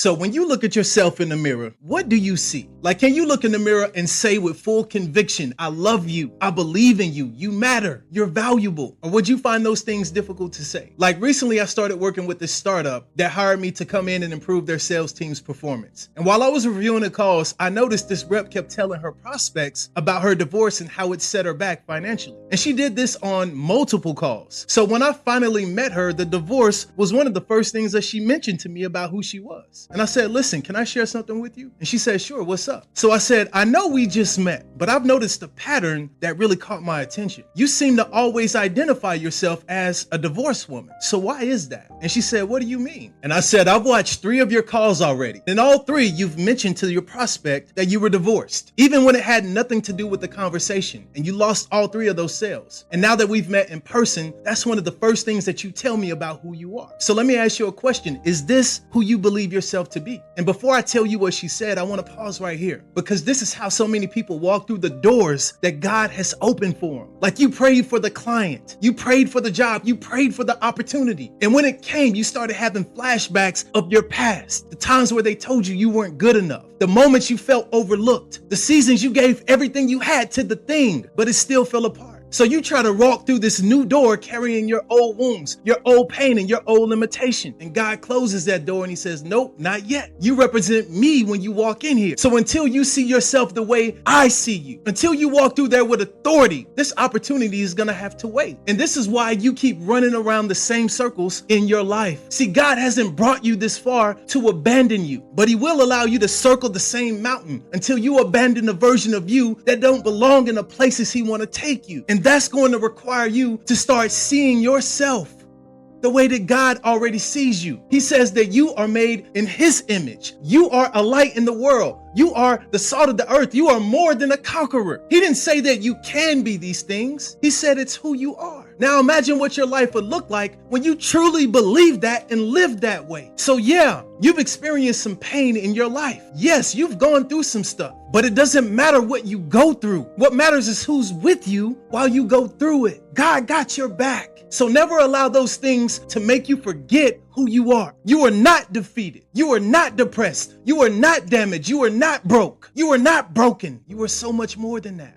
So when you look at yourself in the mirror, what do you see? Like, can you look in the mirror and say with full conviction, I love you, I believe in you, you matter, you're valuable? Or would you find those things difficult to say? Like recently I started working with this startup that hired me to come in and improve their sales team's performance. And while I was reviewing the calls, I noticed this rep kept telling her prospects about her divorce and how it set her back financially. And she did this on multiple calls. So when I finally met her, the divorce was one of the first things that she mentioned to me about who she was. And I said, listen, can I share something with you? And she said, sure, what's up? So I said, I know we just met, but I've noticed a pattern that really caught my attention. You seem to always identify yourself as a divorced woman. So why is that? And she said, what do you mean? And I said, I've watched 3 of your calls already. In all 3, you've mentioned to your prospect that you were divorced, even when it had nothing to do with the conversation, and you lost all 3 of those sales. And now that we've met in person, that's one of the first things that you tell me about who you are. So let me ask you a question. Is this who you believe yourself to be? And before I tell you what she said, I want to pause right here, because this is how so many people walk through the doors that God has opened for them. Like, you prayed for the client, you prayed for the job, you prayed for the opportunity. And when it came, you started having flashbacks of your past, the times where they told you you weren't good enough, the moments you felt overlooked, the seasons you gave everything you had to the thing, but it still fell apart. So you try to walk through this new door carrying your old wounds, your old pain, and your old limitation. And God closes that door and he says, nope, not yet. You represent me when you walk in here. So until you see yourself the way I see you, until you walk through there with authority, this opportunity is gonna have to wait. And this is why you keep running around the same circles in your life. See, God hasn't brought you this far to abandon you, but he will allow you to circle the same mountain until you abandon the version of you that don't belong in the places he wanna take you. And that's going to require you to start seeing yourself the way that God already sees you. He says that you are made in his image. You are a light in the world. You are the salt of the earth. You are more than a conqueror. He didn't say that you can be these things. He said it's who you are. Now imagine what your life would look like when you truly believe that and live that way. So yeah, you've experienced some pain in your life. Yes, you've gone through some stuff, but it doesn't matter what you go through. What matters is who's with you while you go through it. God got your back. So never allow those things to make you forget who you are. You are not defeated. You are not depressed. You are not damaged. You are not broke. You are not broken. You are so much more than that.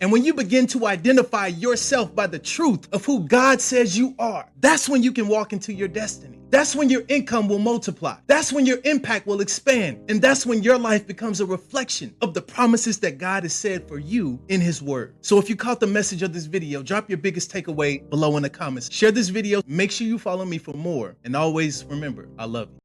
And when you begin to identify yourself by the truth of who God says you are, that's when you can walk into your destiny. That's when your income will multiply. That's when your impact will expand. And that's when your life becomes a reflection of the promises that God has said for you in his word. So if you caught the message of this video, drop your biggest takeaway below in the comments. Share this video. Make sure you follow me for more. And always remember, I love you.